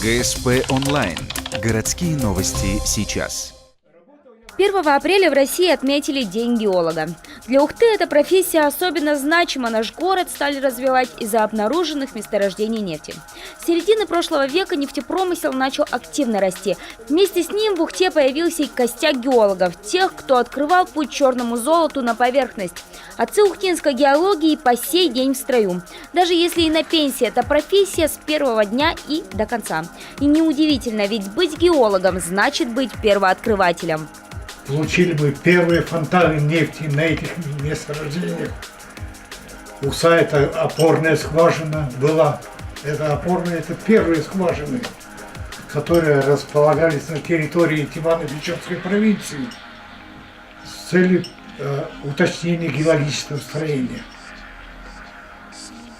ГСП онлайн. Городские новости сейчас. 1 апреля в России отметили День геолога. Для Ухты эта профессия особенно значима. Наш город стали развивать из-за обнаруженных месторождений нефти. С середины прошлого века нефтепромысел начал активно расти. Вместе с ним в Ухте появился и костяк геологов, тех, кто открывал путь черному золоту на поверхность. Отцы ухтинской геологии по сей день в строю. Даже если и на пенсии, это профессия с первого дня и до конца. И неудивительно, ведь быть геологом значит быть первооткрывателем. Получили бы первые фонтаны нефти на этих месторождениях. Уса – это опорная скважина была. Это опорные, это первые скважины, которые располагались на территории Тивано-Печорской провинции с целью уточнения геологического строения.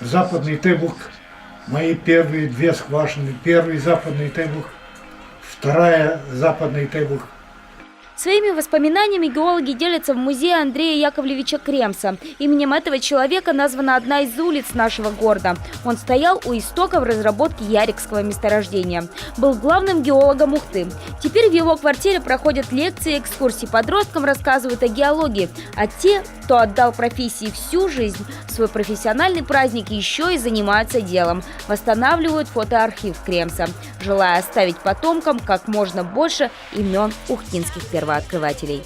Западный Тебук – мои первые две скважины. Первый западный Тебук, вторая западный Тебук. Своими воспоминаниями геологи делятся в музее Андрея Яковлевича Кремса. Именем этого человека названа одна из улиц нашего города. Он стоял у истоков разработки Ярикского месторождения. Был главным геологом Ухты. Теперь в его квартире проходят лекции, экскурсии. Подросткам рассказывают о геологии. А те, кто отдал профессии всю жизнь, свой профессиональный праздник еще и занимаются делом. Восстанавливают фотоархив Кремса, желая оставить потомкам как можно больше имен ухтинских первооткрывателей.